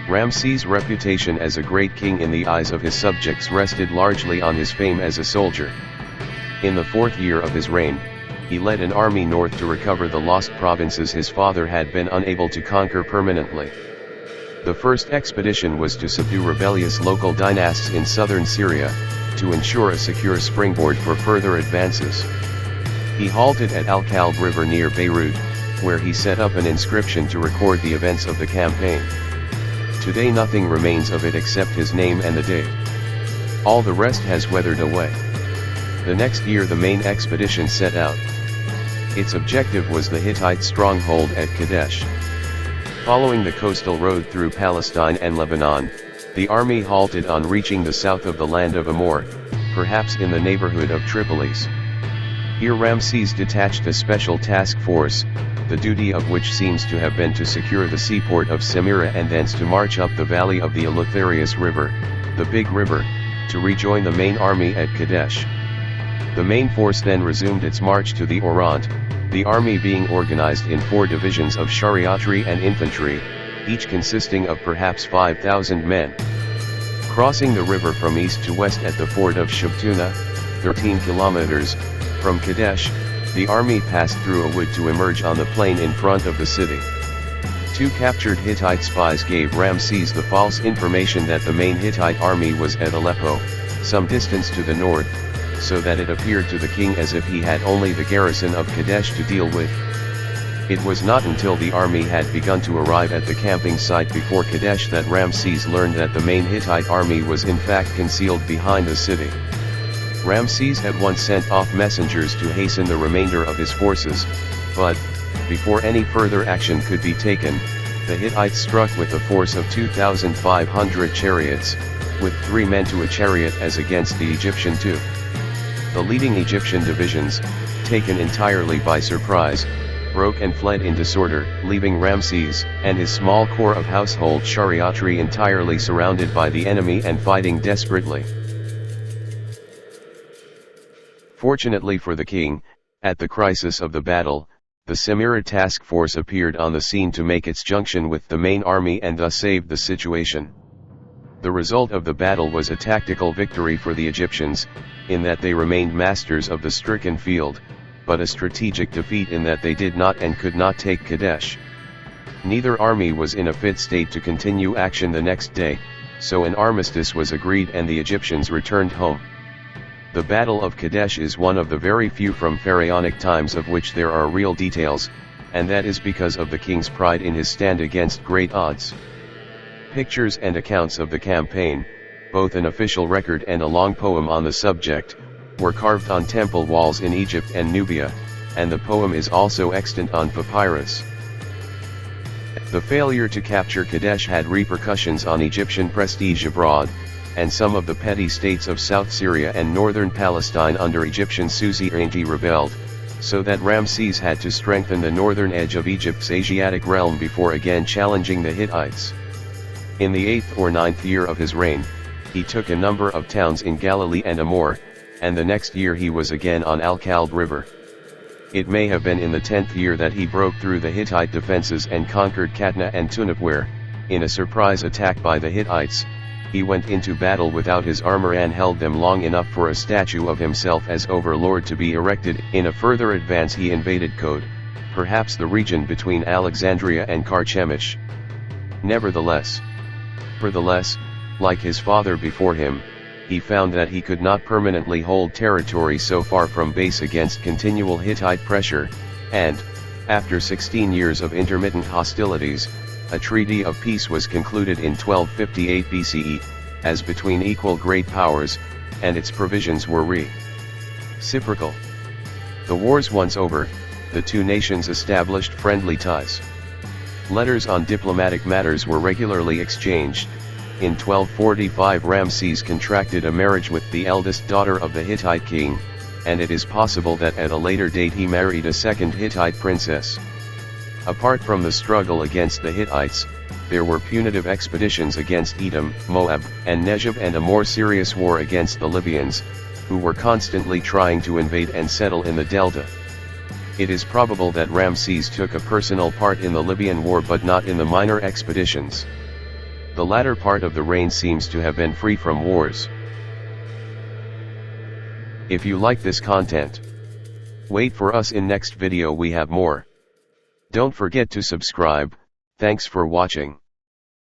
Ramses' reputation as a great king in the eyes of his subjects rested largely on his fame as a soldier. In the 4th year of his reign, he led an army north to recover the lost provinces his father had been unable to conquer permanently. The first expedition was to subdue rebellious local dynasts in southern Syria, to ensure a secure springboard for further advances. He halted at Al-Kalb River near Beirut, where he set up an inscription to record the events of the campaign. Today nothing remains of it except his name and the date. All the rest has weathered away. The next year the main expedition set out. Its objective was the Hittite stronghold at Kadesh. Following the coastal road through Palestine and Lebanon, the army halted on reaching the south of the land of Amor, perhaps in the neighborhood of Tripolis. Here Ramses detached a special task force, the duty of which seems to have been to secure the seaport of Simyra and thence to march up the valley of the Eleutherius River, the Big River, to rejoin the main army at Kadesh. The main force then resumed its march to the Orontes, the army being organized in 4 divisions of chariotry and infantry, each consisting of perhaps 5,000 men. Crossing the river from east to west at the ford of Shabtuna, 13 kilometers, from Kadesh, the army passed through a wood to emerge on the plain in front of the city. 2 captured Hittite spies gave Ramses the false information that the main Hittite army was at Aleppo, some distance to the north, so that it appeared to the king as if he had only the garrison of Kadesh to deal with. It was not until the army had begun to arrive at the camping site before Kadesh that Ramses learned that the main Hittite army was in fact concealed behind the city. Ramses at once sent off messengers to hasten the remainder of his forces, but, before any further action could be taken, the Hittites struck with a force of 2,500 chariots, with 3 men to a chariot as against the Egyptian 2. The leading Egyptian divisions, taken entirely by surprise, broke and fled in disorder, leaving Ramses and his small corps of household chariotry entirely surrounded by the enemy and fighting desperately. Fortunately for the king, at the crisis of the battle, the Simyra task force appeared on the scene to make its junction with the main army and thus saved the situation. The result of the battle was a tactical victory for the Egyptians, in that they remained masters of the stricken field, but a strategic defeat in that they did not and could not take Kadesh. Neither army was in a fit state to continue action the next day, so an armistice was agreed and the Egyptians returned home. The Battle of Kadesh is one of the very few from pharaonic times of which there are real details, and that is because of the king's pride in his stand against great odds. Pictures and accounts of the campaign, both an official record and a long poem on the subject, were carved on temple walls in Egypt and Nubia, and the poem is also extant on papyrus. The failure to capture Kadesh had repercussions on Egyptian prestige abroad, and some of the petty states of South Syria and northern Palestine under Egyptian suzerainty rebelled, so that Ramses had to strengthen the northern edge of Egypt's Asiatic realm before again challenging the Hittites. In the 8th or 9th year of his reign, he took a number of towns in Galilee and Amor, and the next year he was again on Al-Kalb River. It may have been in the 10th year that he broke through the Hittite defenses and conquered Katna and Tunip where, in a surprise attack by the Hittites, he went into battle without his armor and held them long enough for a statue of himself as overlord to be erected. In a further advance he invaded Kode, perhaps the region between Alexandria and Carchemish. Nevertheless, like his father before him, he found that he could not permanently hold territory so far from base against continual Hittite pressure, and, after 16 years of intermittent hostilities, a treaty of peace was concluded in 1258 BCE, as between equal great powers, and its provisions were reciprocal. The wars once over, the two nations established friendly ties. Letters on diplomatic matters were regularly exchanged. In 1245 Ramses contracted a marriage with the eldest daughter of the Hittite king, and it is possible that at a later date he married a second Hittite princess. Apart from the struggle against the Hittites, there were punitive expeditions against Edom, Moab, and Negev, and a more serious war against the Libyans, who were constantly trying to invade and settle in the delta. It is probable that Ramses took a personal part in the Libyan war but not in the minor expeditions. The latter part of the reign seems to have been free from wars. If you like this content, wait for us in next video, we have more. Don't forget to subscribe. Thanks for watching.